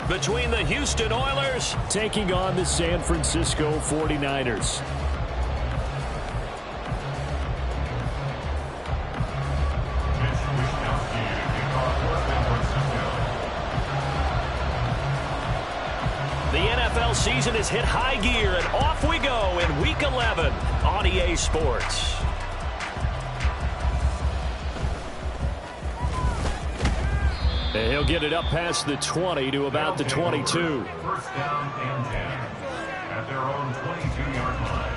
between the Houston Oilers taking on the San Francisco 49ers. The NFL season has hit high gear, and off we go in Week 11 on EA Sports. And he'll get it up past the 20 to about the 22. First down and 10 at their own 22-yard line.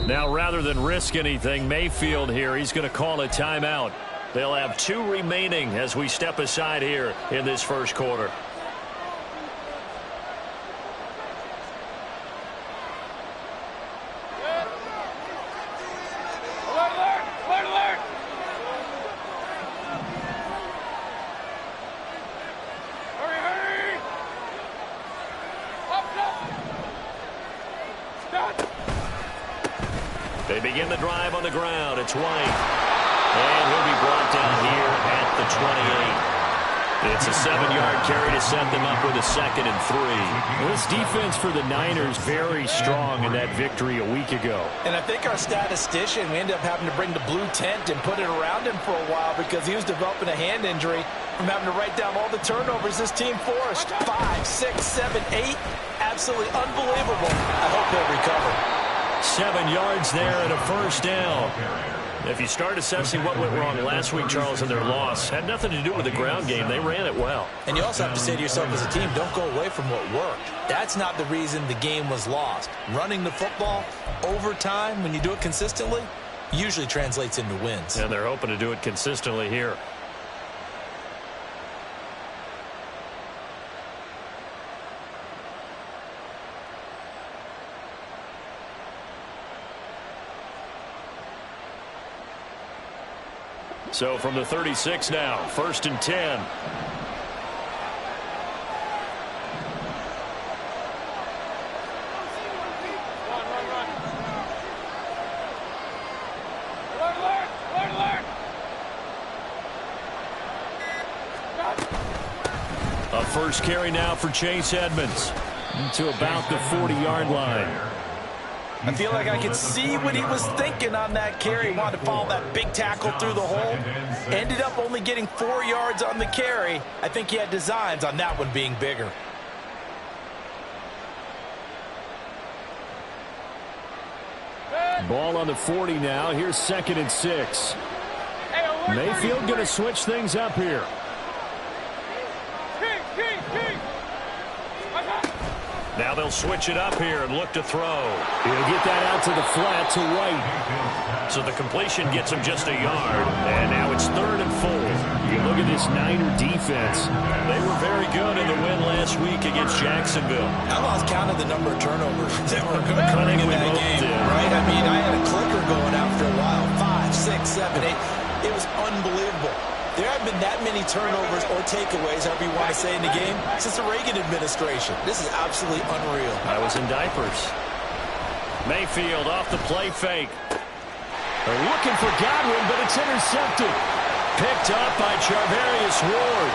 Now, rather than risk anything, Mayfield here, he's going to call a timeout. They'll have 2 remaining as we step aside here in this first quarter. They begin the drive on the ground. It's White. And he'll be brought down here at the 28. It's a 7-yard carry to set them up with a 2nd and 3. Well, this defense for the Niners very strong in that victory a week ago. And I think our statistician, we ended up having to bring the blue tent and put it around him for a while because he was developing a hand injury from having to write down all the turnovers this team forced. 5, 6, 7, 8. Absolutely unbelievable. I hope he'll recover. 7 yards there and a first down. If you start assessing what went wrong last week, Charles, in their loss, had nothing to do with the ground game. They ran it well. And you also have to say to yourself as a team, don't go away from what worked. That's not the reason the game was lost. Running the football over time, when you do it consistently, usually translates into wins. And they're hoping to do it consistently here. So from the 36 now, 1st and 10. A first carry now for Chase Edmonds to about the 40-yard line. I feel like I could see what he was thinking on that carry. He wanted to follow that big tackle through the hole. Ended up only getting 4 yards on the carry. I think he had designs on that one being bigger. Ball on the 40 now. Here's 2nd and 6. Mayfield going to switch things up here. Now they'll switch it up here and look to throw. He'll get that out to the flat to White. So the completion gets him just a yard. And now it's 3rd and 4. You look at this Niner defense. They were very good in the win last week against Jacksonville. I lost count of the number of turnovers that were coming in that game, right? I mean, I had a clicker going after a while. 5, 6, 7, 8. It was unbelievable. There haven't been that many turnovers or takeaways, however you want to say, in the game since the Reagan administration. This is absolutely unreal. I was in diapers. Mayfield off the play fake. They're looking for Godwin, but it's intercepted. Picked up by Charvarius Ward.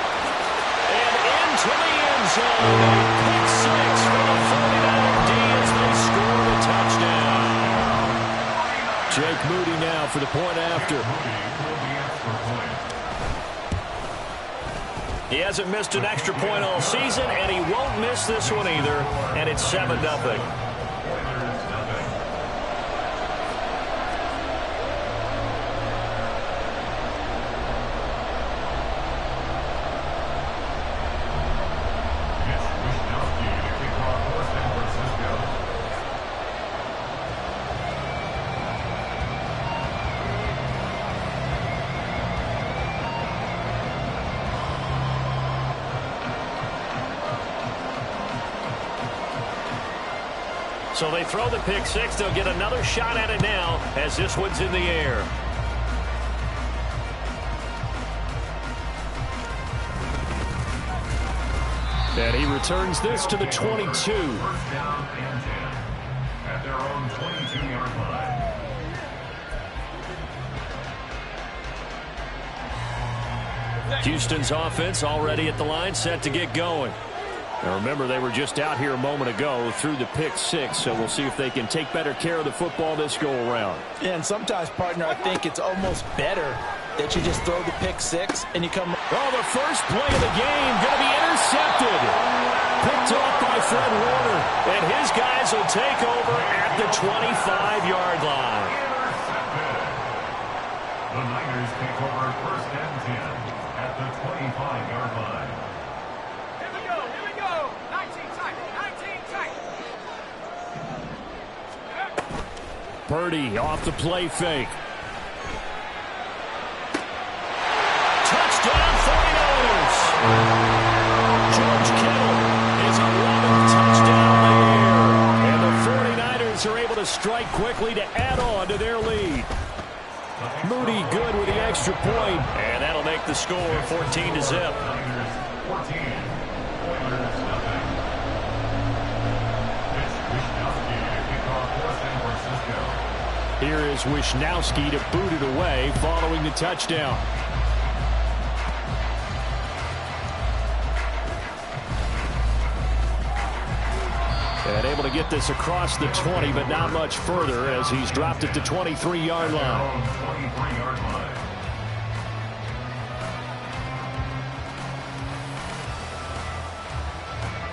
And into the end zone. Pick 6 for the 49er D as they score a touchdown. Jake Moody now for the point after. He hasn't missed an extra point all season, and he won't miss this one either. And it's 7-0. So they throw the pick six. They'll get another shot at it now as this one's in the air. And he returns this to the 22. First down and 10 at their own 22-yard line. Houston's offense already at the line, set to get going. Now remember, they were just out here a moment ago through the pick six, so we'll see if they can take better care of the football this go around. Yeah, and sometimes, partner, I think it's almost better that you just throw the pick six and you come. Oh, the first play of the game going to be intercepted. Picked off by Fred Warner, and his guys will take over at the 25-yard line. The Niners take over first and 10 at the 25-yard line. Here we go. 19 tight. Purdy off the play fake. Touchdown 49ers. George Kittle is 11th touchdown of the year. And the 49ers are able to strike quickly to add on to their lead. Moody good with the extra point, and that'll make the score 14-0. Niners 14, Oilers nothing. It's Wishnowsky to kick off for San Francisco. Here is Wishnowsky to boot it away following the touchdown. And able to get this across the 20, but not much further as he's dropped it to 23-yard line. 23-yard line.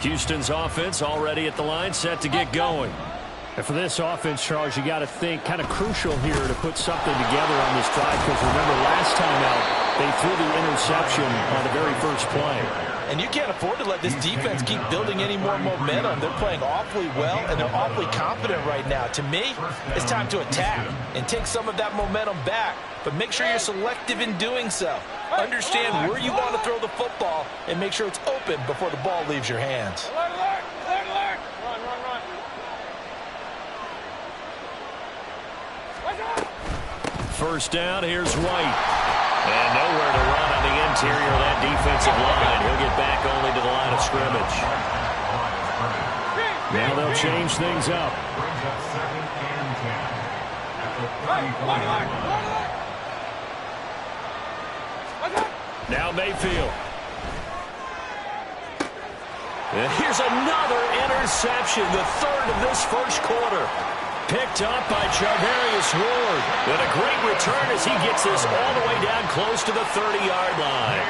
Houston's offense already at the line, set to get going. And for this offense, Charles, you got to think kind of crucial here to put something together on this drive, because remember last time out they threw the interception on the very first play. And you can't afford to let this defense keep building any more momentum. They're playing awfully well, and they're awfully confident right now. To me, it's time to attack and take some of that momentum back, but make sure you're selective in doing so. Understand where you want to throw the football and make sure it's open before the ball leaves your hands. Alert. Run. First down, here's White. And nowhere to run on the interior of that defensive line. He'll get back only to the line of scrimmage. Now they'll change things up. Brings up second and 10 at the 34-yard line. Now Mayfield. And here's another interception, the third of this first quarter. Picked up by Charvarius Ward. And a great return as he gets this all the way down close to the 30-yard line.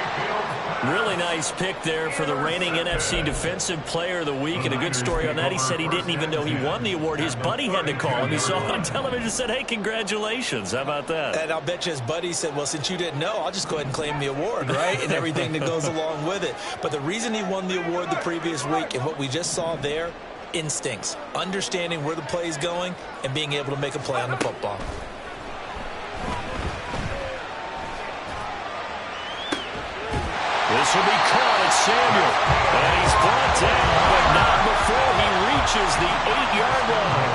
Really nice pick there for the reigning NFC Defensive Player of the Week. And a good story on that. He said he didn't even know he won the award. His buddy had to call him. He saw it on television and said, hey, congratulations. How about that? And I'll bet you his buddy said, well, since you didn't know, I'll just go ahead and claim the award, right? And everything that goes along with it. But the reason he won the award the previous week and what we just saw there, instincts, understanding where the play is going and being able to make a play on the football. This will be caught at Samuel. And he's brought down, but not before he reaches the 8-yard line.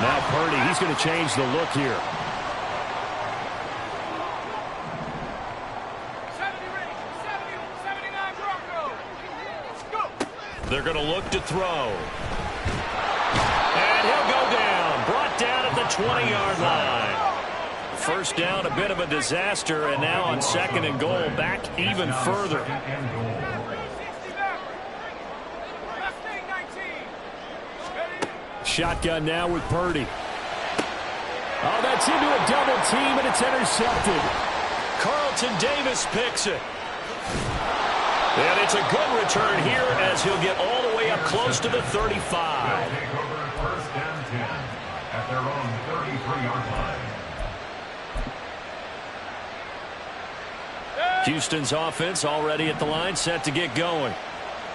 Now Purdy, he's going to change the look here. 79 Broncos. Let's go. They're going to look to throw. And he'll go down. Brought down at the 20-yard line. First down, a bit of a disaster, and now on second and goal, back even further. Shotgun now with Purdy. Oh, that's into a double team, and it's intercepted. Carlton Davis picks it. And it's a good return here as he'll get all the way up close to the 35. Take over first and 10 at their own 33-yard line. Houston's offense already at the line, set to get going.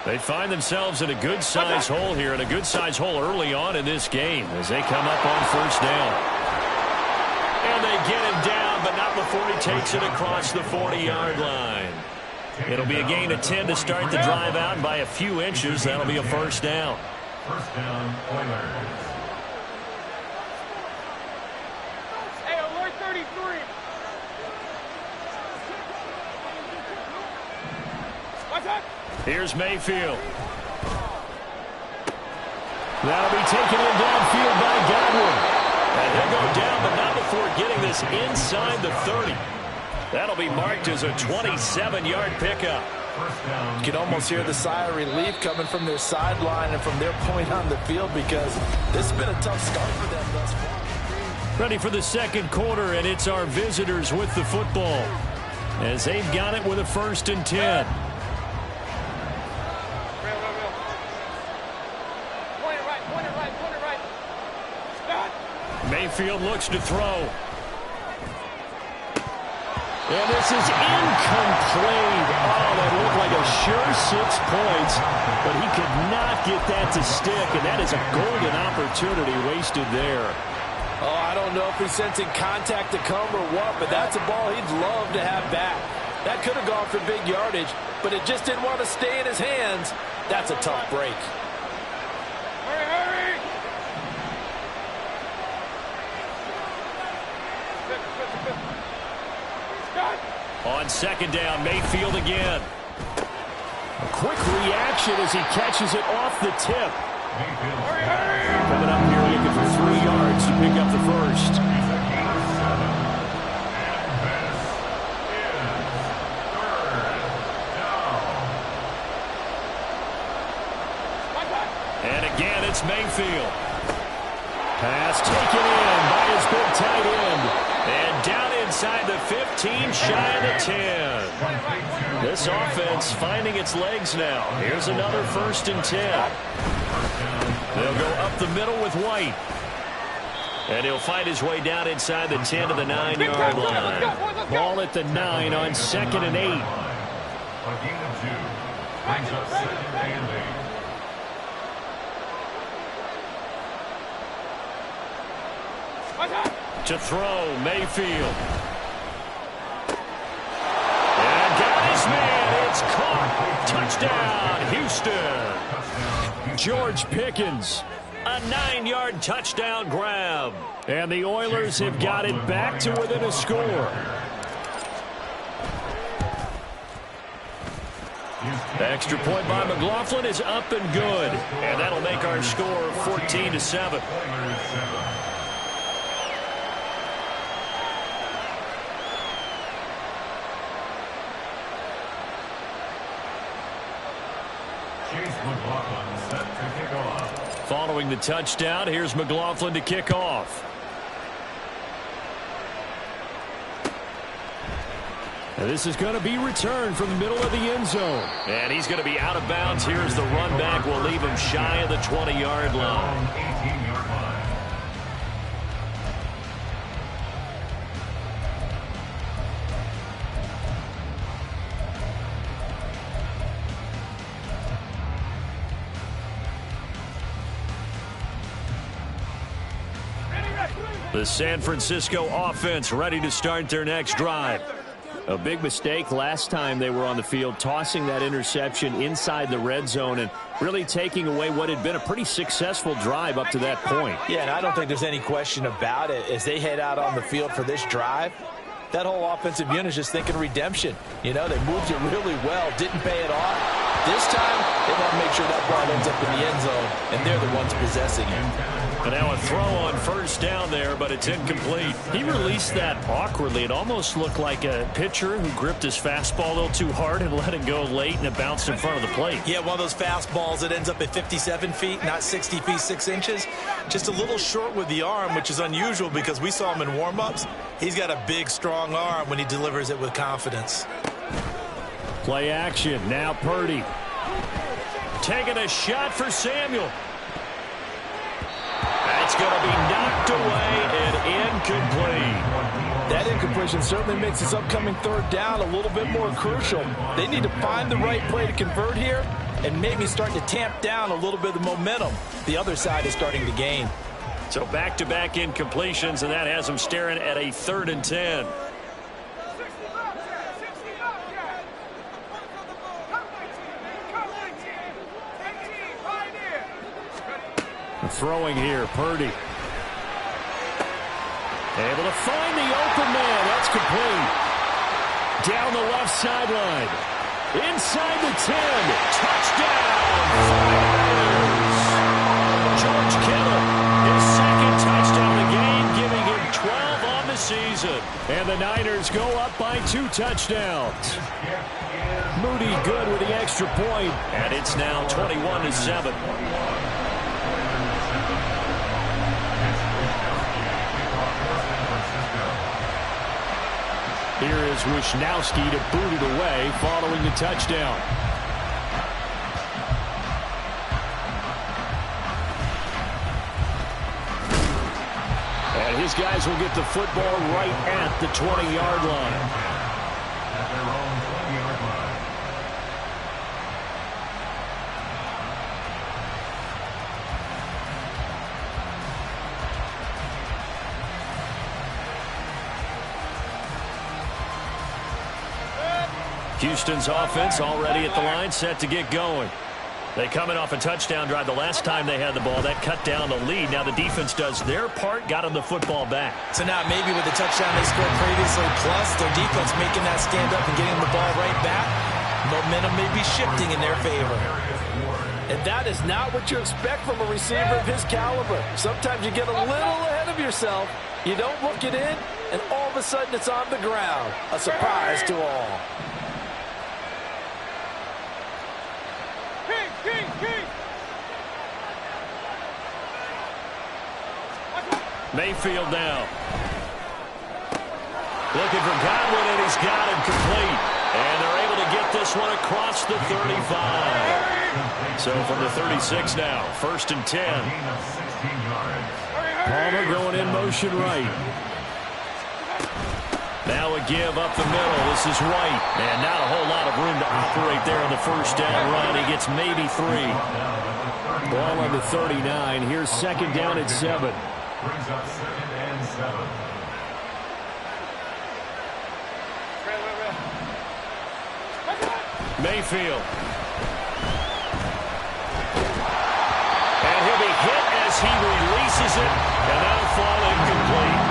They find themselves in a good-sized hole here, and a good-sized hole early on in this game as they come up on first down. And they get him down, but not before he takes it across the 40-yard line. It'll be a gain of 10 to start the drive out, and by a few inches, that'll be a first down. First down, Oilers. Hey, alert 33. What's up? Here's Mayfield. That'll be taken in downfield by Godwin. And he'll go down, but not before getting this inside the 30. That'll be marked as a 27-yard pickup. You can almost hear the sigh of relief coming from their sideline and from their point on the field, because this has been a tough start for them thus far. Ready for the second quarter, and it's our visitors with the football as they've got it with a 1st and 10. Mayfield looks to throw. And this is incomplete. Oh, that looked like a sure 6 points, but he could not get that to stick, and that is a golden opportunity wasted there. Oh, I don't know if he's sensing contact to come or what, but that's a ball he'd love to have back. That could have gone for big yardage, but it just didn't want to stay in his hands. That's a tough break. Hurry, hurry! On 2nd down, Mayfield again. A quick reaction as he catches it off the tip. Mayfield. Coming up here looking for 3 yards to pick up the first. He's a gain of 7. And this is 3rd down. And again, it's Mayfield. Pass taken in by his big tight end. And down inside the 15, shy of the 10. This offense finding its legs now. Here's another 1st and 10. They'll go up the middle with White. And he'll find his way down inside the 10 to the 9-yard line. Ball at the 9 on 2nd and 8. A gain of 2. Brings up 2nd and 8. To throw, Mayfield. And got his man. It's caught. Touchdown, Houston. George Pickens. A 9-yard touchdown grab. And the Oilers have got it back to within a score. Extra point by McLaughlin is up and good. And that'll make our score 14-7. McLaughlin set to kick off. Following the touchdown, here's McLaughlin to kick off. And this is going to be returned from the middle of the end zone. And he's going to be out of bounds here as the run back will leave him shy of the 20-yard line. 18-yard line. The San Francisco offense ready to start their next drive. A big mistake last time they were on the field, tossing that interception inside the red zone and really taking away what had been a pretty successful drive up to that point. Yeah, and I don't think there's any question about it. As they head out on the field for this drive, that whole offensive unit is just thinking redemption. You know, they moved it really well, didn't pay it off. This time, they want to make sure that ball ends up in the end zone, and they're the ones possessing it. And now a throw on 1st down there, but it's incomplete. He released that awkwardly. It almost looked like a pitcher who gripped his fastball a little too hard and let it go late, and it bounced in front of the plate. Yeah, one of those fastballs that ends up at 57 feet, not 60 feet, 6 inches. Just a little short with the arm, which is unusual because we saw him in warm-ups. He's got a big, strong arm when he delivers it with confidence. Play action. Now Purdy. Taking a shot for Samuel. That's going to be knocked away and incomplete. That incompletion certainly makes this upcoming 3rd down a little bit more crucial. They need to find the right play to convert here and maybe start to tamp down a little bit of the momentum the other side is starting to gain. So back-to-back incompletions, and that has them staring at a 3rd and 10. Throwing here, Purdy. Able to find the open man. That's complete. Down the left sideline. Inside the 10. Touchdown. George Kittle, his second touchdown of the game, giving him 12 on the season. And the Niners go up by 2 touchdowns. Moody good with the extra point. And it's now 21-7. Here is Wishnowski to boot it away following the touchdown. And his guys will get the football right at the 20-yard line. At their own 20-yard line. Houston's offense already at the line, set to get going. They coming off a touchdown drive the last time they had the ball. That cut down the lead. Now the defense does their part, got them the football back. So now maybe with the touchdown they scored previously, plus their defense making that stand up and getting the ball right back, momentum may be shifting in their favor. And that is not what you expect from a receiver of his caliber. Sometimes you get a little ahead of yourself. You don't look it in, and all of a sudden it's on the ground. A surprise to all. Mayfield now. Looking for Godwin, and he's got him complete. And they're able to get this one across the 35. So from the 36 now, 1st and 10. Palmer going in motion right. Now a give up the middle. This is White. And not a whole lot of room to operate there on the first down run. He gets maybe 3. Ball on the 39. Here's 2nd down at 7. Brings up 2nd and 7. Mayfield. And he'll be hit as he releases it. And that'll fall incomplete.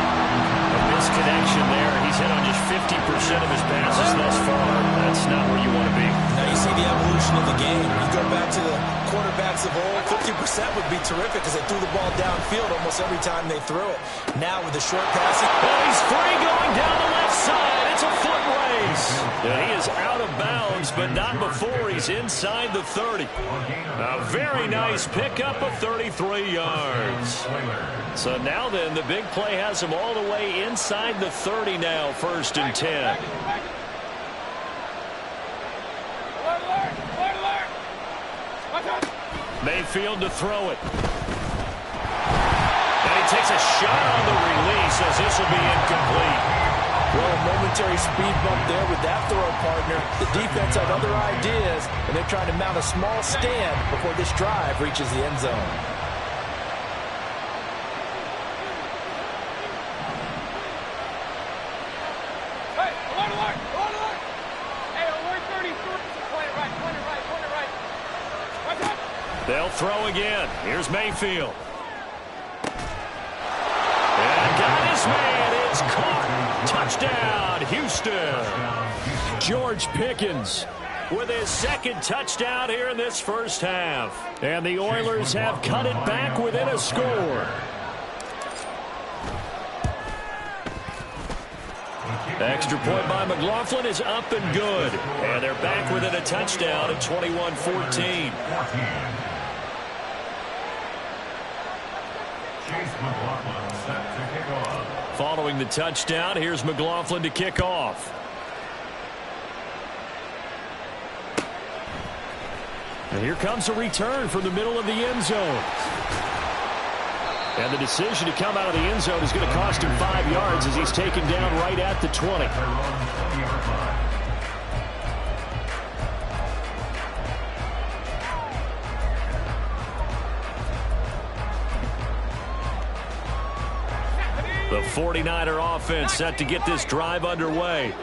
A misconnection there. He's hit on just 50% of his passes thus far. That's not where you want to be. Now you see the evolution of the game. You go back to the quarterbacks of old, 50% would be terrific because they threw the ball downfield almost every time they threw it. Now with the short passing. Oh, he's free going down the left side. It's a foot race. And he is out of bounds, but not before he's inside the 30. A very nice pickup of 33 yards. So now then, the big play has him all the way inside the 30 now, 1st and 10. Mayfield to throw it. And he takes a shot on the release as this will be incomplete. Well, a momentary speed bump there with that throw, partner. The defense had other ideas, and they're trying to mount a small stand before this drive reaches the end zone. Hey, alert! Hey, alert 33. Point it right. Watch out. They'll throw again. Here's Mayfield. And got his man. It's caught. Touchdown, Houston. George Pickens with his 2nd touchdown here in this first half. And the Oilers have cut it back within a score. Extra point by McLaughlin is up and good. And they're back within a touchdown at 21-14. Set to kick off. Following the touchdown, here's McLaughlin to kick off. And here comes a return from the middle of the end zone. And the decision to come out of the end zone is going to cost him 5 yards as he's taken down right at the 20. The 49er offense set to get this drive underway.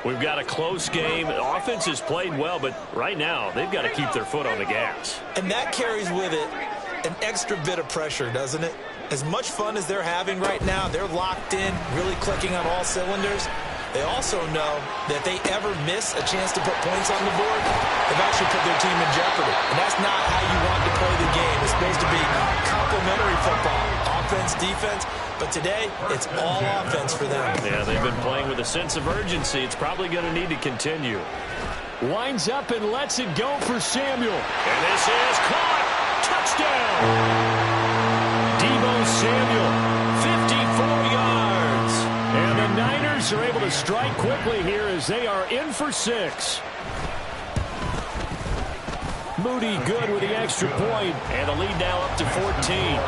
We've got a close game. The offense has played well, but right now they've got to keep their foot on the gas. And that carries with it an extra bit of pressure, doesn't it? As much fun as they're having right now, they're locked in, really clicking on all cylinders. They also know that if they ever miss a chance to put points on the board, they've actually put their team in jeopardy. And that's not how you want to play the game. It's supposed to be complementary football, offense, defense. But today, it's all offense for them. Yeah, they've been playing with a sense of urgency. It's probably going to need to continue. Winds up and lets it go for Samuel. And this is caught. Touchdown. Deebo Samuel, 54 yards. And the Niners are able to strike quickly here as they are in for 6. Moody good with the extra point. And the lead now up to 14.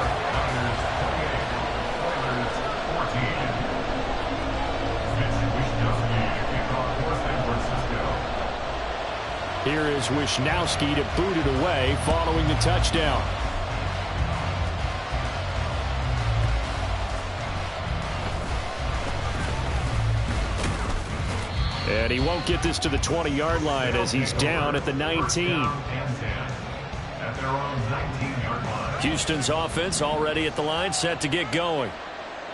Here is Wisnowski to boot it away following the touchdown. And he won't get this to the 20-yard line as he's down at the 19. Houston's offense already at the line, set to get going.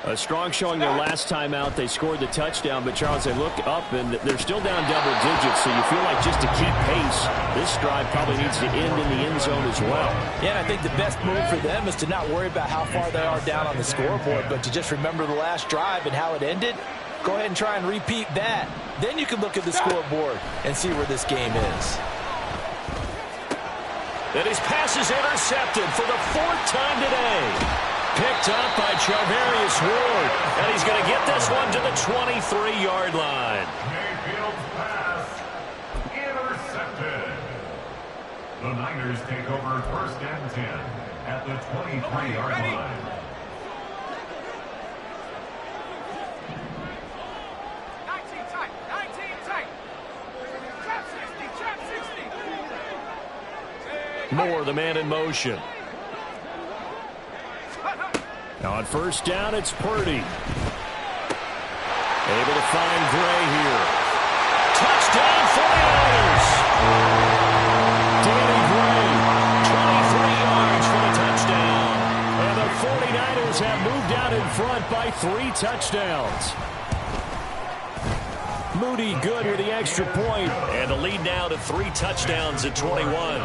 A strong showing their last time out. They scored the touchdown, but Charles, they look up and they're still down double digits, so you feel like just to keep pace, this drive probably needs to end in the end zone as well. Yeah, and I think the best move for them is to not worry about how far they are down on the scoreboard, but to just remember the last drive and how it ended. Go ahead and try and repeat that. Then you can look at the scoreboard and see where this game is. And his pass is intercepted for the 4th time today. Picked up by Charvarius Ward. And he's going to get this one to the 23-yard line. Mayfield's pass intercepted. The Niners take over 1st and 10 at the 23-yard line. Moore, the man in motion. Now on 1st down, it's Purdy. Able to find Gray here. Touchdown 49ers. Danny Gray, 23 yards for the touchdown. and the 49ers have moved out in front by 3 touchdowns. Moody good with the extra point. And the lead now to 3 touchdowns at 21.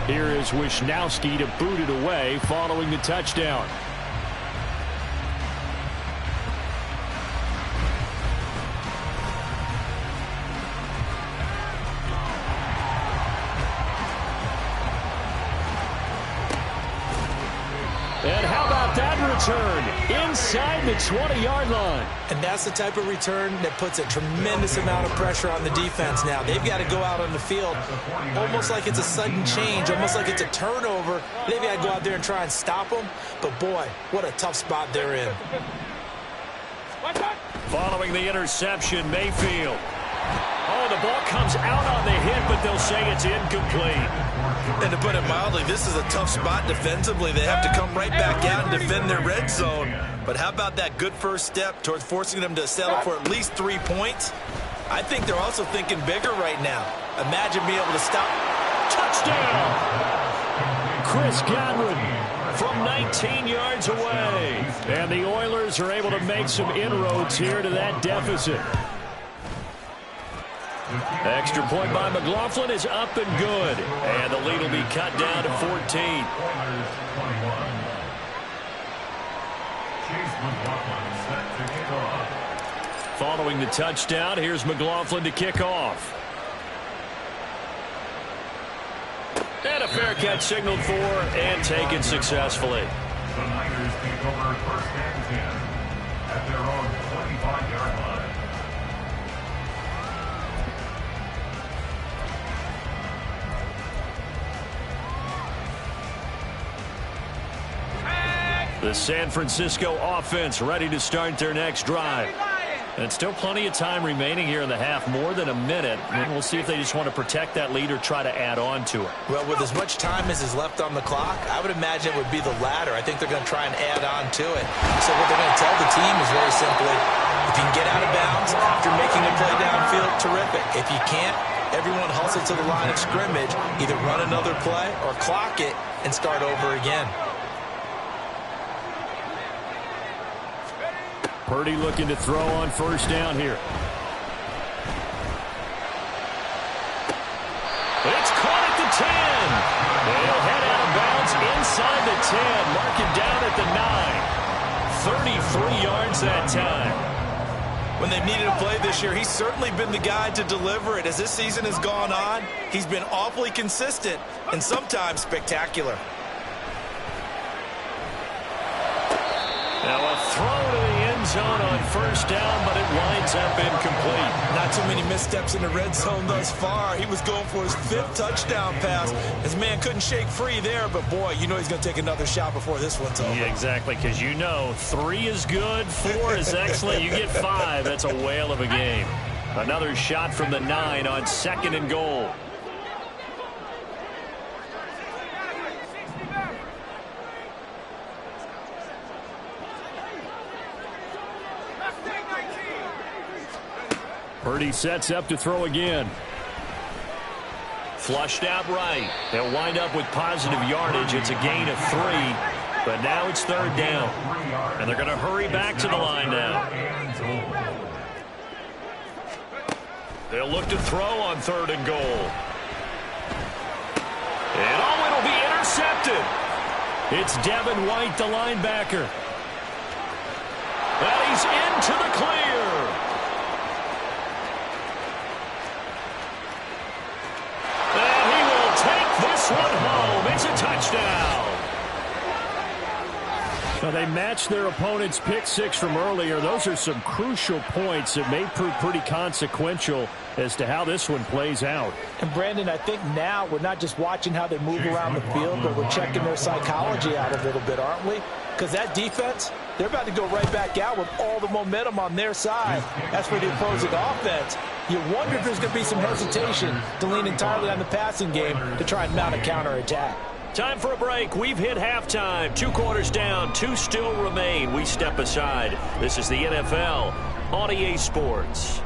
Here is Wisnowski to boot it away following the touchdown. And how about that return? Inside the 20-yard line. And that's the type of return that puts a tremendous amount of pressure on the defense now. They've got to go out on the field almost like it's a sudden change, almost like it's a turnover. They've got to go out there and try and stop them. But, boy, what a tough spot they're in. Following the interception, Mayfield. Oh, the ball comes out on the hit, but they'll say it's incomplete. And to put it mildly, this is a tough spot defensively. They have to come right back out and defend their red zone. But how about that good first step towards forcing them to settle for at least 3 points? I think they're also thinking bigger right now. Imagine being able to stop. Touchdown! Chris Godwin From 19 yards away. And the Oilers are able to make some inroads here to that deficit. Extra point by McLaughlin is up and good. And the lead will be cut down to 14. Following the touchdown, here's McLaughlin to kick off. And a fair catch signaled for and taken successfully. The Niners take over 1st and 10 at their own 25-yard line. The San Francisco offense ready to start their next drive. And still plenty of time remaining here in the half, more than a minute. And we'll see if they just want to protect that lead or try to add on to it. Well, with as much time as is left on the clock, I would imagine it would be the latter. I think they're going to try and add on to it. So what they're going to tell the team is very simply, if you can get out of bounds after making a play downfield, terrific. If you can't, everyone hustle to the line of scrimmage, either run another play or clock it and start over again. Purdy looking to throw on first down here. It's caught at the 10. They'll head out of bounds inside the 10. Mark it down at the 9. 33 yards that time. When they've needed a play this year, he's certainly been the guy to deliver it. As this season has gone on, he's been awfully consistent and sometimes spectacular. Now a throw to the end zone on first down, but it winds up incomplete. Not too many missteps in the red zone thus far. He was going for his 5th touchdown pass. His man couldn't shake free there, but boy, you know he's going to take another shot before this one's over. Yeah, exactly, because you know 3 is good, 4 is excellent. You get 5. That's a whale of a game. Another shot from the 9 on 2nd and goal. Purdy sets up to throw again. Flushed out right. They'll wind up with positive yardage. It's a gain of 3, but now it's 3rd down. And they're going to hurry back to the line now. They'll look to throw on 3rd and goal. And it'll be intercepted. It's Devin White, the linebacker. And he's into the clear. This one home. It's a touchdown. Now they matched their opponent's pick 6 from earlier. Those are some crucial points that may prove pretty consequential as to how this one plays out. And Brandon, I think now we're not just watching how they move around the field, but we're checking their psychology out a little bit, aren't we? Because that defense, they're about to go right back out with all the momentum on their side. As for the opposing offense, you wonder if there's going to be some hesitation to lean entirely on the passing game to try and mount a counterattack. Time for a break. We've hit halftime. 2 quarters down. 2 still remain. We step aside. This is the NFL on EA Sports.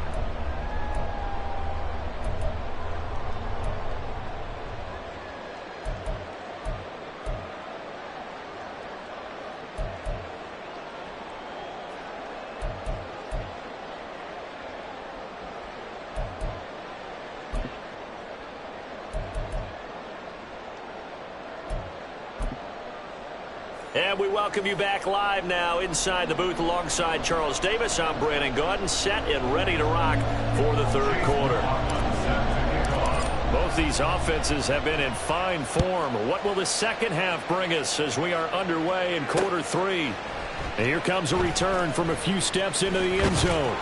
And we welcome you back live now inside the booth alongside Charles Davis. I'm Brandon Gaudin, set and ready to rock for the 3rd quarter. Both these offenses have been in fine form. What will the second half bring us as we are underway in quarter 3? And here comes a return from a few steps into the end zone.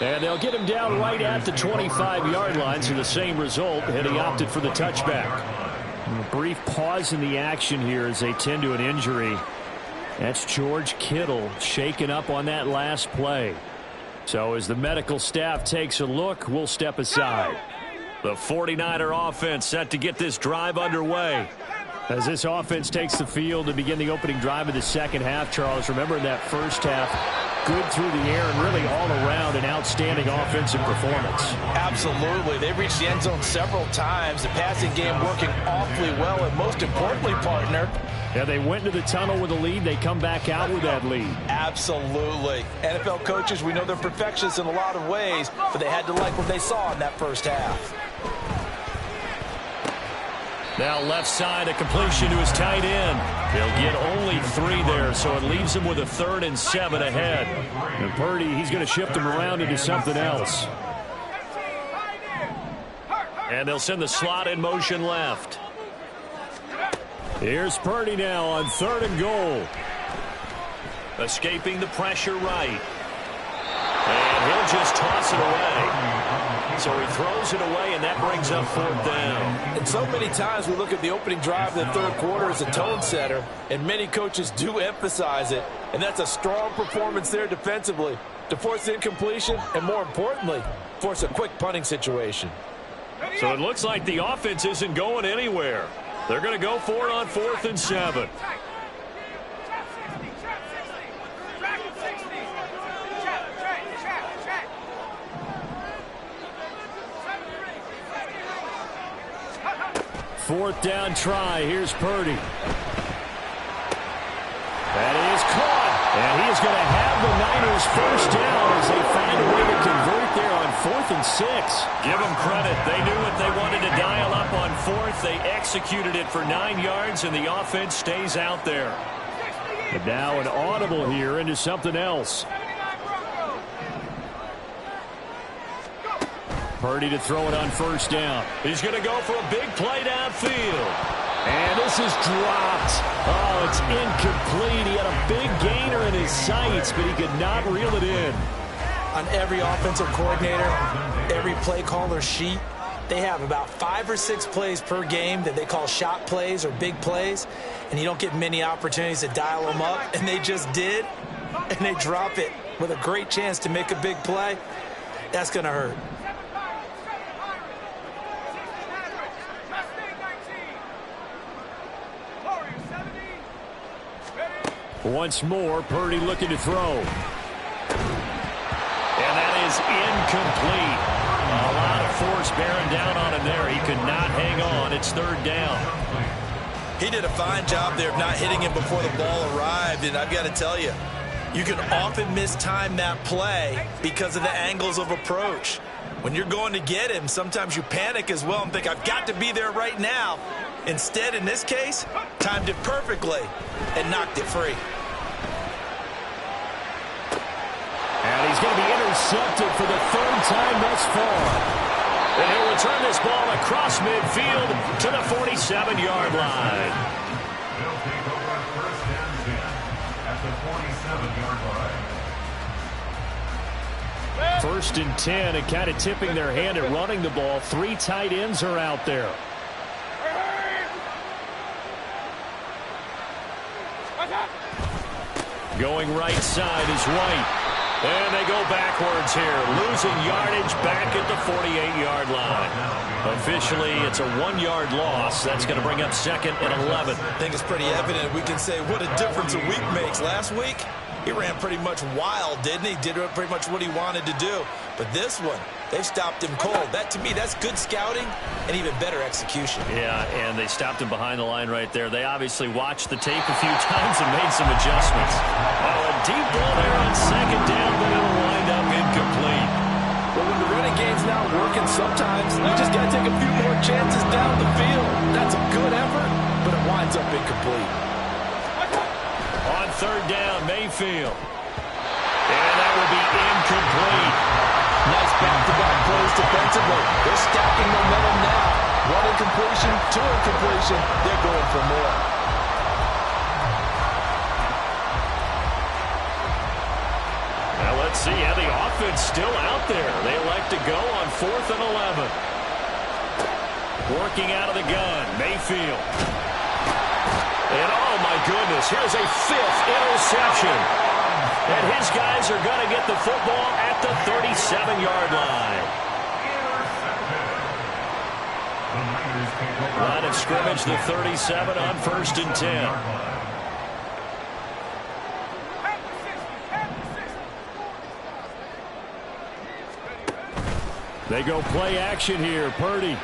And they'll get him down right at the 25-yard line, so the same result, and he opted for the touchback. A brief pause in the action here as they tend to an injury. That's George Kittle shaken up on that last play. So as the medical staff takes a look, we'll step aside. The 49er offense set to get this drive underway. As this offense takes the field to begin the opening drive of the second half, Charles, remember in that first half, good through the air and really all around an outstanding offensive performance. Absolutely. They reached the end zone several times. The passing game working awfully well, and most importantly, partner, yeah, they went into the tunnel with a lead. They come back out with that lead. Absolutely. NFL coaches, we know they're perfectionists in a lot of ways, but they had to like what they saw in that first half. Now left side, a completion to his tight end. They'll get only 3 there, so it leaves him with a 3rd and 7 ahead. And Purdy, he's going to shift him around into something else. And they'll send the slot in motion left. Here's Purdy now on 3rd and goal. Escaping the pressure right. And he'll just toss it away. So he throws it away, and that brings up 4th down. And so many times we look at the opening drive of the 3rd quarter as a tone setter, and many coaches do emphasize it. And that's a strong performance there defensively. to force the incompletion and, more importantly, force a quick punting situation. So it looks like the offense isn't going anywhere. They're going to go for it on 4th and 7. Fourth down try. Here's Purdy. That is caught. And he is going to have the Niners first down as they find a way to convert there on 4th and 6. Give them credit. They knew what they wanted to dial up on 4th. They executed it for 9 yards, and the offense stays out there. But now an audible here into something else. Purdy to throw it on first down. He's going to go for a big play downfield. And this is dropped. Oh, it's incomplete. He had a big gainer in his sights, but he could not reel it in. On every offensive coordinator, every play caller sheet, they have about 5 or 6 plays per game that they call shot plays or big plays, and you don't get many opportunities to dial them up, and they just did, and they drop it with a great chance to make a big play. That's going to hurt. Once more, Purdy looking to throw. And that is incomplete. A lot of force bearing down on him there. He could not hang on. It's 3rd down. He did a fine job there of not hitting him before the ball arrived, and I've got to tell you, you can often mistime that play because of the angles of approach. When you're going to get him, sometimes you panic as well and think, I've got to be there right now. Instead, in this case, timed it perfectly and knocked it free. And he's going to be intercepted for the 3rd time thus far. And he'll return this ball across midfield to the 47-yard line. They'll take over 1st and 10 at the 47-yard line. 1st and 10, and kind of tipping their hand at running the ball. 3 tight ends are out there. Going right side is White. And they go backwards here, losing yardage back at the 48-yard line. Officially, it's a 1-yard loss. That's going to bring up 2nd and 11. I think it's pretty evident. We can say what a difference a week makes. Last week, he ran pretty much wild, didn't he? Did pretty much what he wanted to do. But this one, they've stopped him cold. That, to me, that's good scouting and even better execution. Yeah, and they stopped him behind the line right there. They obviously watched the tape a few times and made some adjustments. Oh, a deep ball there on 2nd down, but it'll wind up incomplete. But when the running game's not working, sometimes you just got to take a few more chances down the field. That's a good effort, but it winds up incomplete. On 3rd down, Mayfield. And that will be incomplete. Nice back-to-back plays defensively. They're stacking momentum now. 1 incompletion, 2 incompletion. They're going for more. Now let's see how the offense still out there. They elect to go on 4th and 11. Working out of the gun, Mayfield. And oh my goodness, here's a 5th interception. And his guys are going to get the football at the 37-yard line. Line of scrimmage, the 37 on 1st and 10. They go play action here. Purdy.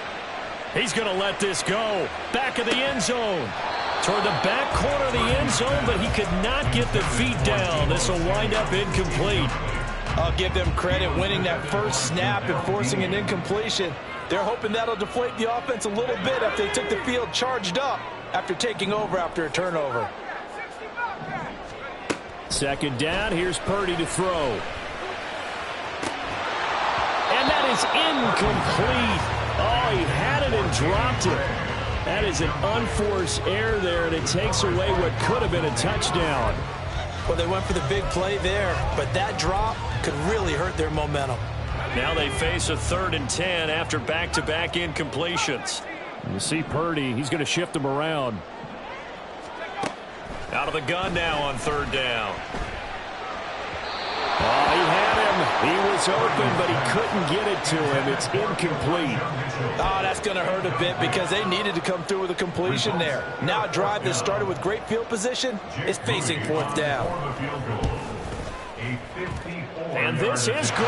He's going to let this go. Back of the end zone. Toward the back corner of the end zone, but he could not get the feet down. This will wind up incomplete. I'll give them credit winning that first snap and forcing an incompletion. They're hoping that'll deflate the offense a little bit after they took the field charged up after taking over after a turnover. 2nd down, here's Purdy to throw. And that is incomplete. Oh, he had it and dropped it. That is an unforced error there, and it takes away what could have been a touchdown. Well, they went for the big play there, but that drop could really hurt their momentum. Now they face a 3rd and 10 after back-to-back incompletions. You see Purdy, he's going to shift them around. Out of the gun now on 3rd down. Oh, he had him. He was open, but he couldn't get it to him. It's incomplete. Oh, that's going to hurt a bit because they needed to come through with a completion there. Now a drive that started with great field position is facing fourth down. And this is good.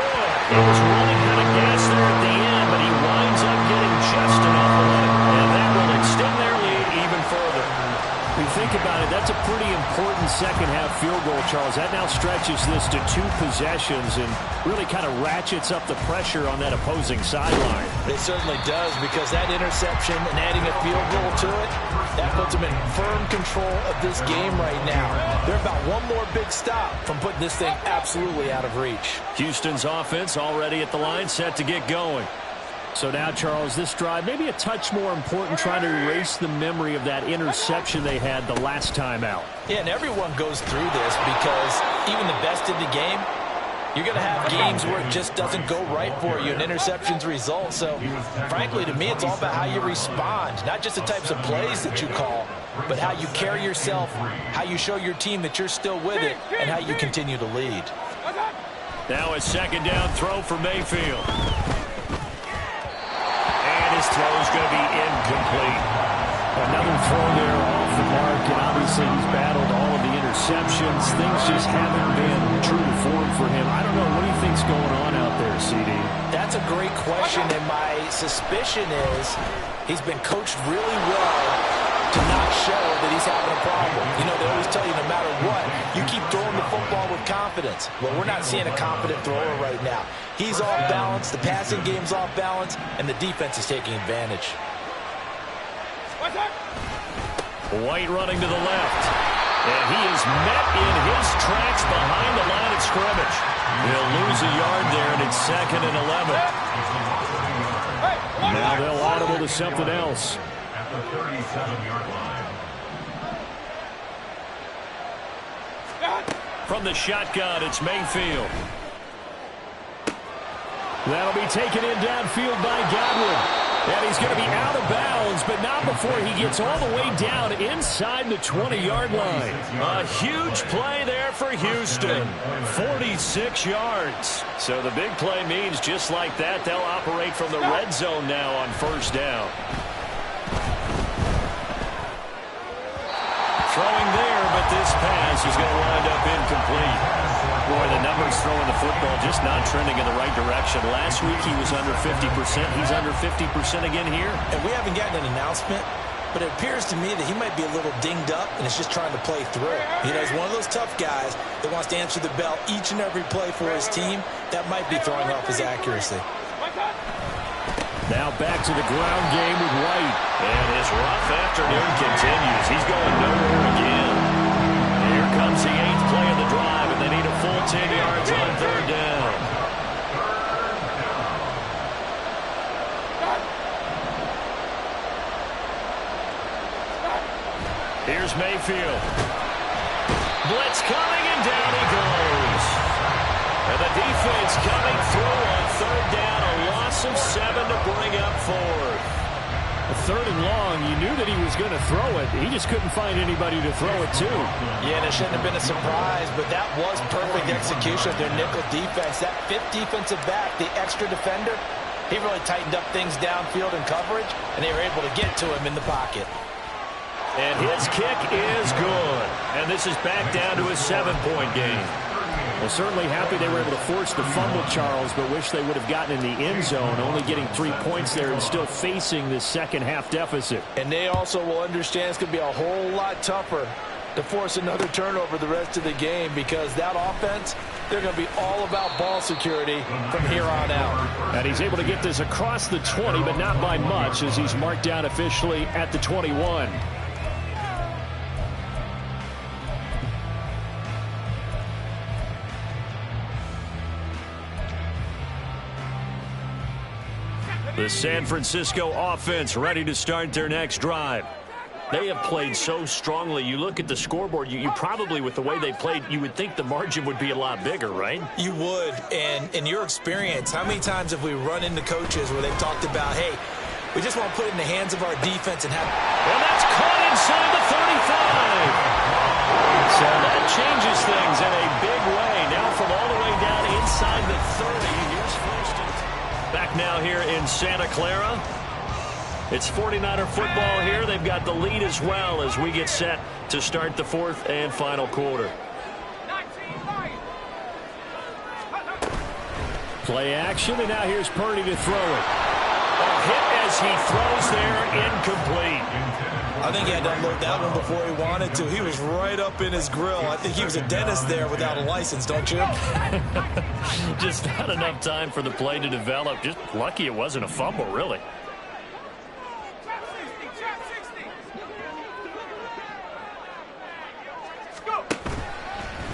It was running out of gas there at the end, but he winds up getting just enough of it. And that will extend their lead even further. When you think about it, that's a pretty important second-half field goal, Charles. That now stretches this to 2 possessions and really kind of ratchets up the pressure on that opposing sideline. It certainly does, because that interception and adding a field goal to it, that puts them in firm control of this game right now. They're about one more big stop from putting this thing absolutely out of reach. Houston's offense already at the line, set to get going. So now, Charles, this drive maybe a touch more important, trying to erase the memory of that interception they had the last time out. Yeah, and everyone goes through this because even the best in the game, you're going to have games where it just doesn't go right for you and interceptions result. So, frankly, to me, it's all about how you respond, not just the types of plays that you call, but how you carry yourself, how you show your team that you're still with it, and how you continue to lead. Now a second down throw for Mayfield. His throw is going to be incomplete. Another throw there off the mark, and obviously he's battled all of the interceptions. Things just haven't been true to form for him. I don't know. What do you think's going on out there, CD? That's a great question, and my suspicion is he's been coached really well to not show that he's having a problem. You know, they always tell you no matter what, you keep throwing the football with confidence. Well, we're not seeing a confident thrower right now. He's off balance, the passing game's off balance, and the defense is taking advantage. White running to the left. And he is met in his tracks behind the line of scrimmage. He'll lose a yard there, and it's 2nd and 11. Now they'll audible to something else. At the 37-yard line. From the shotgun, it's Mayfield. That'll be taken in downfield by Godwin. And he's going to be out of bounds, but not before he gets all the way down inside the 20-yard line. A huge play there for Houston. 46 yards. So the big play means just like that, they'll operate from the red zone now on first down. Throwing there, but this pass is going to wind up incomplete. Boy, the numbers throwing the football just not trending in the right direction. Last week he was under 50%. He's under 50% again here. And we haven't gotten an announcement, but it appears to me that he might be a little dinged up and is just trying to play through. You know, he's one of those tough guys that wants to answer the bell each and every play for his team. That might be throwing off his accuracy. Now back to the ground game with White. And his rough afternoon continues. He's going nowhere again. Here comes the 8th play of the drive, and they need a full 10 yards on third down. Here's Mayfield. Blitz coming, and down he goes. And the defense coming through on third down. A loss of 7 to bring up fourth. A 3rd and long, you knew that he was going to throw it. He just couldn't find anybody to throw it to. Yeah, and it shouldn't have been a surprise, but that was perfect execution of their nickel defense. That 5th defensive back, the extra defender, he really tightened up things downfield in coverage, and they were able to get to him in the pocket. And his kick is good. And this is back down to a 7-point game. Well, certainly happy they were able to force the fumble, Charles, but wish they would have gotten in the end zone, only getting 3 points there and still facing this second-half deficit. And they also will understand it's going to be a whole lot tougher to force another turnover the rest of the game, because that offense, they're going to be all about ball security from here on out. And he's able to get this across the 20, but not by much, as he's marked down officially at the 21. The San Francisco offense ready to start their next drive. They have played so strongly. You look at the scoreboard, you probably, with the way they played, you would think the margin would be a lot bigger, right? You would. And in your experience, how many times have we run into coaches where they've talked about, hey, we just want to put it in the hands of our defense and have... And that's caught inside the 35. So that changes things in a big way. Now from all the way down Santa Clara. It's 49er football here. They've got the lead as well as we get set to start the fourth and final quarter. Play action, and now here's Purdy to throw it. A hit as he throws there, incomplete. I think he had to unload that one before he wanted to. He was right up in his grill. I think he was a dentist there without a license, don't you? Just not enough time for the play to develop. Just lucky it wasn't a fumble, really.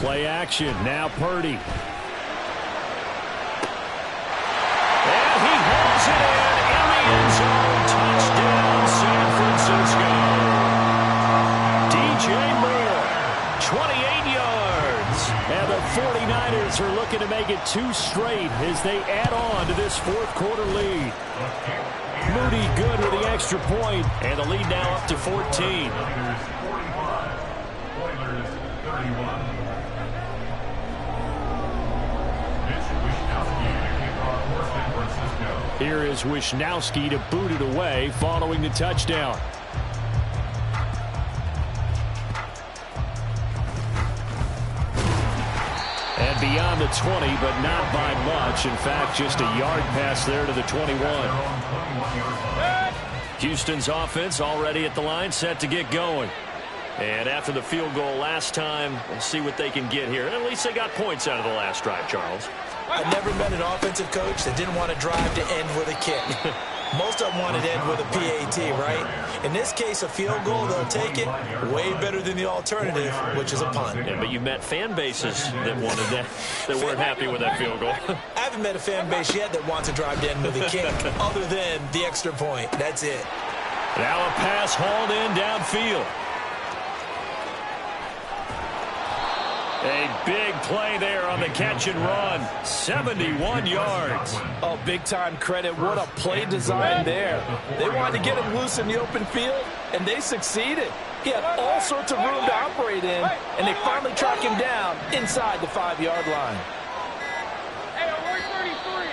Play action. Now Purdy. And he holds it in the end zone. Touchdown, San Francisco. DJ Moore, 28 yards. And the 49ers are looking to make it 2 straight as they add on to this fourth quarter lead. Moody good with the extra point, and the lead now up to 14. Here is Wishnowski to boot it away following the touchdown. And beyond the 20, but not by much. In fact, just a yard pass there to the 21. Houston's offense already at the line, set to get going. And after the field goal last time, we'll see what they can get here. At least they got points out of the last drive, Charles. I never met an offensive coach that didn't want to drive to end with a kick. Most of them wanted to end with a PAT, right? In this case, a field goal, they'll take it. Way better than the alternative, which is a punt. Yeah, but you met fan bases that wanted that, that weren't happy with that field goal. I haven't met a fan base yet that wants to drive to end with a kick, other than the extra point. That's it. Now a pass hauled in downfield. A big play there on the catch and run. 71 yards. Oh, big-time credit. What a play design there. They wanted to get him loose in the open field, and they succeeded. He had all sorts of room to operate in, and they finally track him down inside the 5-yard line. Hey, alert 33.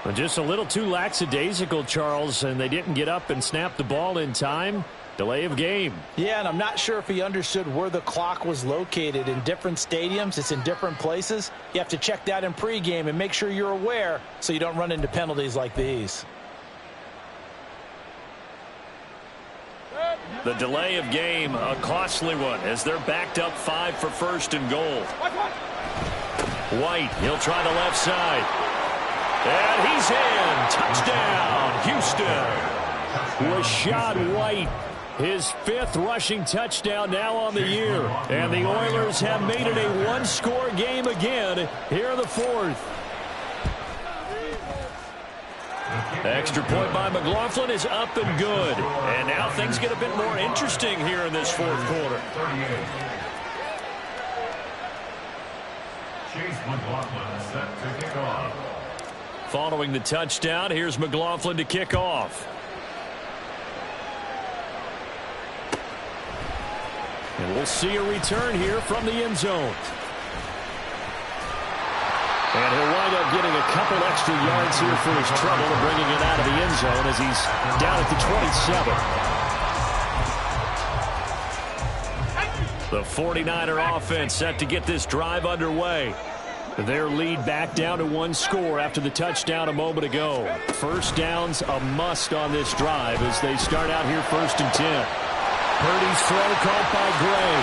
Well, just a little too lackadaisical, Charles, and they didn't get up and snap the ball in time. Delay of game. Yeah, and I'm not sure if he understood where the clock was located. In different stadiums, it's in different places. You have to check that in pregame and make sure you're aware so you don't run into penalties like these. The delay of game, a costly one, as they're backed up 5 for first and goal. White, he'll try the left side. And he's in. Touchdown, Houston. Rashad White. His 5th rushing touchdown now on the year. And the Oilers have made it a one-score game again here in the 4th. Extra point by McLaughlin is up and good. And now things get a bit more interesting here in this 4th quarter. Chase McLaughlin set to kick off. Following the touchdown, here's McLaughlin to kick off. And we'll see a return here from the end zone. And he'll wind up getting a couple extra yards here for his trouble and bringing it out of the end zone as he's down at the 27. The 49er offense set to get this drive underway. Their lead back down to 1 score after the touchdown a moment ago. First down's a must on this drive as they start out here 1st and 10. Purdy's throw caught by Gray.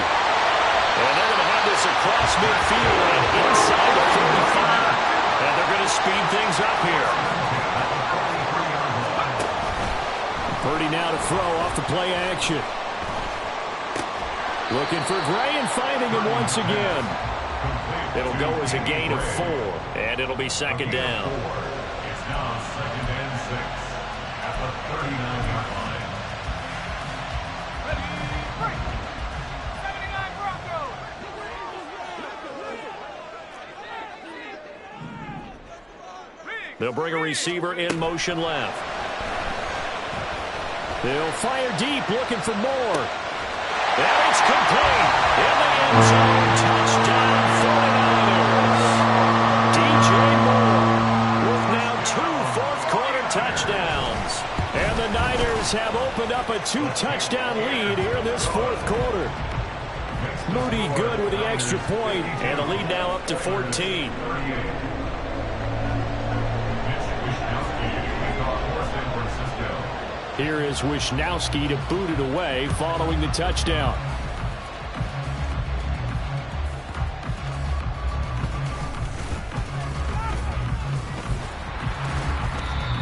And they're going to have this across midfield and inside the 35. And they're going to speed things up here. Purdy now to throw off the play action. Looking for Gray and finding him once again. It'll go as a gain of 4, and it'll be 2nd down. It's now 2nd and 6 at the 39-yard line. They'll bring a receiver in motion left. They'll fire deep, looking for more. And it's complete. In the end zone, touchdown 49ers. DJ Oilers have opened up a 2-touchdown lead here in this fourth quarter. Moody good with the extra point, and the lead now up to 14. Here is Wisnowski to boot it away following the touchdown.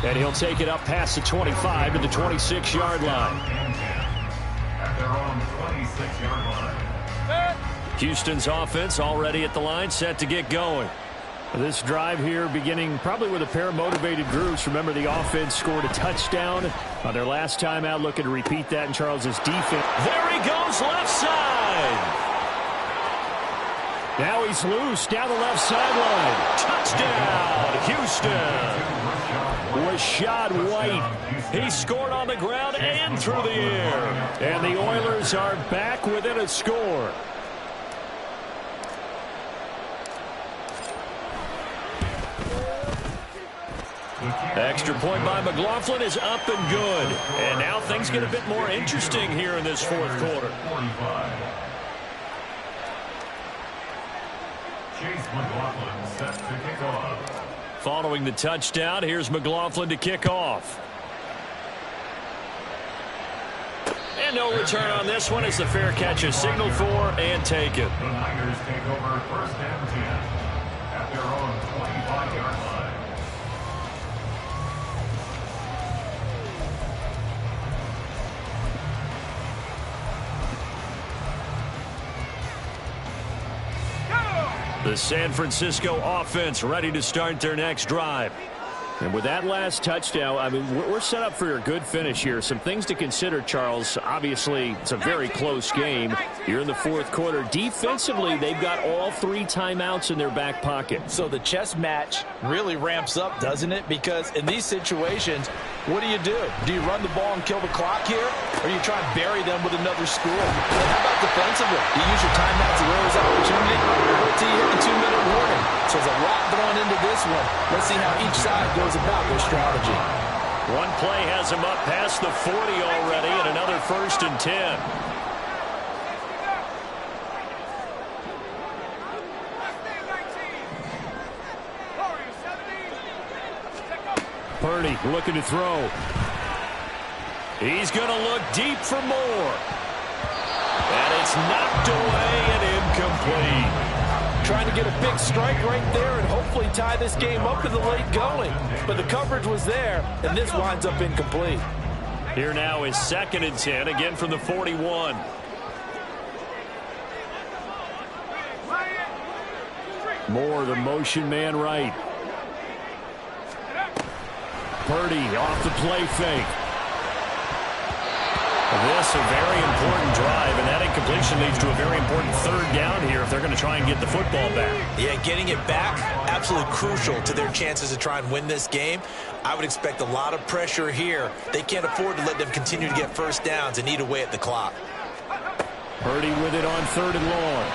And he'll take it up past the 25 to the 26-yard line. At their own 26-yard line. Houston's offense already at the line, set to get going. This drive here beginning probably with a pair of motivated groups. Remember, the offense scored a touchdown on their last time out. Looking to repeat that in Charles's defense. There he goes, left side. Now he's loose down the left sideline. Touchdown, Houston. Rashad White. He scored on the ground and through the air. And the Oilers are back within a score. Extra point by McLaughlin is up and good. And now things get a bit more interesting here in this fourth quarter. Chase McLaughlin set to kick off. Following the touchdown, here's McLaughlin to kick off. And no return on this one as the fair catch is signaled for and taken. The Niners take over first and 10 at their own 25-yard line. The San Francisco offense ready to start their next drive. And with that last touchdown, I mean, we're set up for a good finish here. Some things to consider, Charles. Obviously, it's a very close game. You're in the fourth quarter. Defensively, they've got all 3 timeouts in their back pocket. So the chess match really ramps up, doesn't it? Because in these situations, what do? Do you run the ball and kill the clock here? Or you try and bury them with another score? And how about defensively? Do you use your timeouts and early opportunity? Or do you hit the 2-minute warning? So there's a lot thrown into this one. Let's see how each side goes about their strategy. One play has him up past the 40 already, and another first and 10. Purdy looking to throw. He's going to look deep for more. And it's knocked away and incomplete. Trying to get a big strike right there and hopefully tie this game up in the late going. But the coverage was there, and this winds up incomplete. Here now is 2nd and 10, again from the 41. Moore, the motion man right. Purdy off the play fake. This a very important drive, and that incompletion leads to a very important 3rd down here if they're going to try and get the football back. Yeah, getting it back, absolutely crucial to their chances to try and win this game. I would expect a lot of pressure here. They can't afford to let them continue to get first downs and eat away at the clock. Purdy with it on 3rd and long.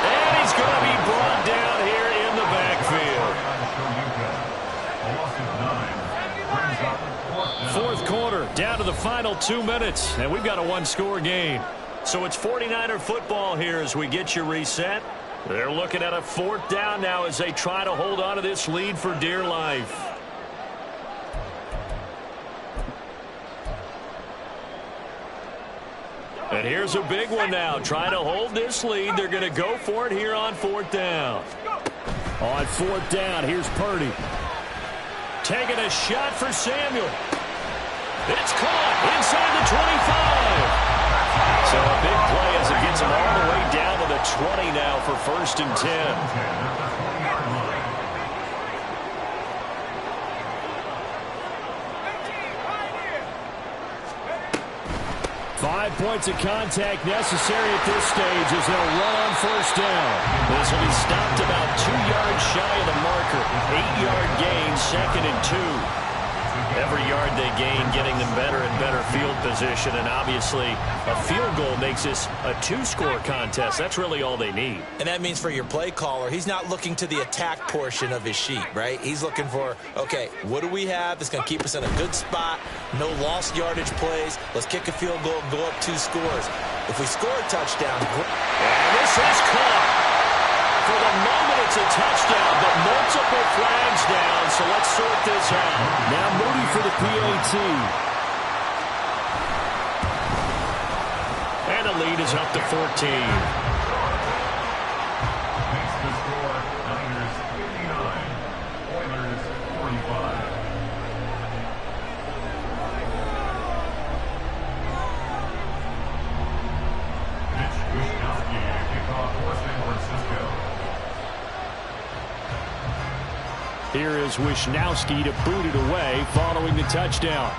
And he's going to be brought down here in the backfield. 4th quarter, down to the final 2 minutes, and we've got a 1-score game. So it's 49er football here as we get you reset. They're looking at a 4th down now as they try to hold on to this lead for dear life. And here's a big one now. Trying to hold this lead. They're going to go for it here on 4th down. On 4th down, here's Purdy. Taking a shot for Samuel. It's caught inside the 25. So a big play as it gets him all the way down to the 20 now for 1st and 10. 5 points of contact necessary at this stage as they'll run on 1st down. This will be stopped about 2 yards shy of the marker. 8-yard gain, 2nd and 2. Every yard they gain, getting them better and better field position, and obviously a field goal makes this a two-score contest. That's really all they need. And that means for your play caller, he's not looking to the attack portion of his sheet, right? He's looking for, okay, what do we have that's going to keep us in a good spot? No lost yardage plays. Let's kick a field goal and go up 2 scores. If we score a touchdown, and this is caught. For the moment, it's a touchdown, but multiple flags down, so let's sort this out. Now Moody for the PAT. And the lead is up to 14. Makes the score Niners 59, Oilers 45. Mitch Wisnowski to kick off for San Francisco. Here is Wisnowski to boot it away following the touchdown.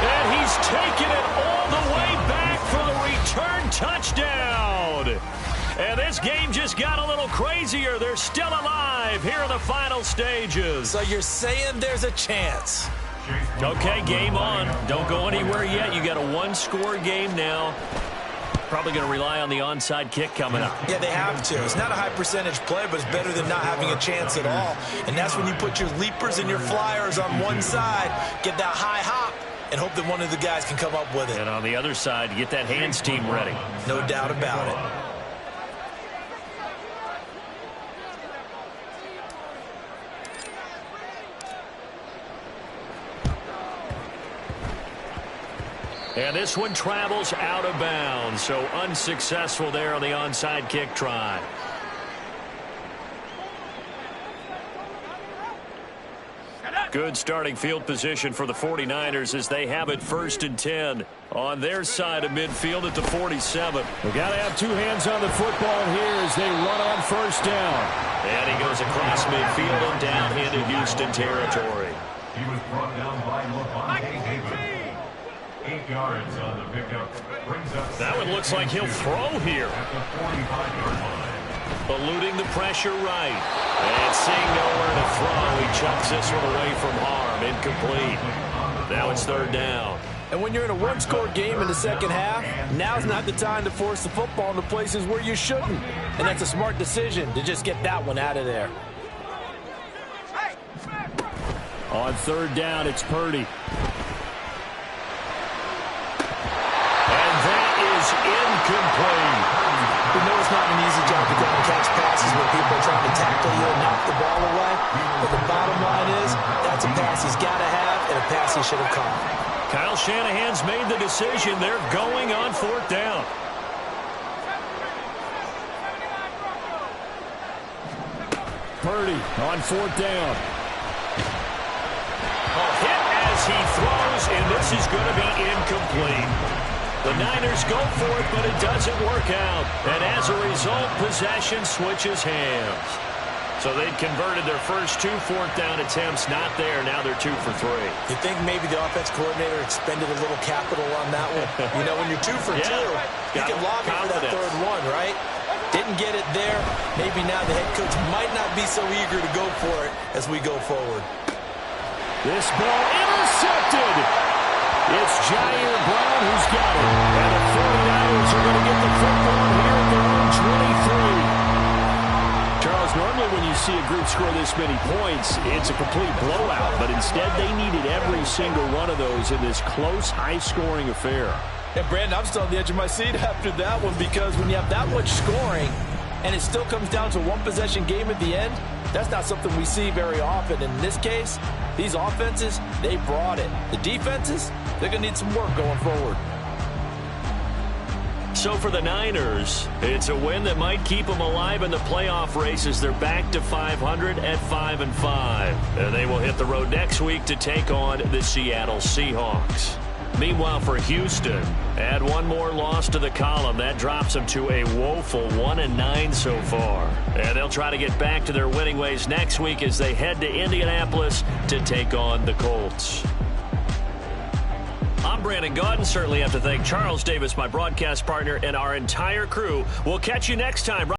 And he's taken it all the way back for the return touchdown. And this game just got a little crazier. They're still alive here in the final stages. so you're saying there's a chance. Okay, game on. Don't go anywhere yet. You got a one-score game now. Probably going to rely on the onside kick coming up. Yeah, they have to. It's not a high percentage play, but it's better than not having a chance at all. And that's when you put your leapers and your flyers on one side, get that high hop, and hope that one of the guys can come up with it. And on the other side, get that hands team ready. No doubt about it. And this one travels out of bounds, so unsuccessful there on the onside kick try. Good starting field position for the 49ers as they have it 1st and 10 on their side of midfield at the 47. We've got to have 2 hands on the football here as they run on 1st down. And he goes across midfield and down into Houston territory. He was brought down by Levante David. 8 yards on the pickup. Brings up That one looks like he'll throw here. at the 45-yard line. Eluding the pressure right. And seeing nowhere to throw, he chucks this one away from harm. Incomplete. Now it's 3rd down. And when you're in a one-score game in the second half, now's not the time to force the football into places where you shouldn't. And that's a smart decision to just get that one out of there. On 3rd down, it's Purdy. And that is incomplete. We know it's not an easy job to go and catch passes when people are trying to tackle you and knock the ball away. But the bottom line is, that's a pass he's got to have and a pass he should have caught. Kyle Shanahan's made the decision. They're going on 4th down. Purdy on 4th down. A hit as he throws, and this is going to be incomplete. The Niners go for it, but it doesn't work out. And as a result, possession switches hands. So they'd converted their first 2 4th down attempts. Not there. Now they're 2 for 3. You think maybe the offense coordinator expended a little capital on that one? You know, when you're 2 for 2, you can lobby for that 3rd one, right? Didn't get it there. Maybe now the head coach might not be so eager to go for it as we go forward. This ball intercepted. It's Jair Brown who's got it. And the 49ers are going to get the football here at their own 23. Charles, normally when you see a group score this many points, it's a complete blowout. But instead, they needed every single one of those in this close, high-scoring affair. And Brandon, I'm still on the edge of my seat after that one because when you have that much scoring and it still comes down to a one-possession game at the end, that's not something we see very often. In this case, these offenses, they brought it. The defenses, they're going to need some work going forward. So for the Niners, it's a win that might keep them alive in the playoff races. They're back to 500 at 5-5. And they will hit the road next week to take on the Seattle Seahawks. Meanwhile, for Houston, add one more loss to the column. That drops them to a woeful 1-9 so far. And they'll try to get back to their winning ways next week as they head to Indianapolis to take on the Colts. I'm Brandon Gaudin. Certainly have to thank Charles Davis, my broadcast partner, and our entire crew. We'll catch you next time.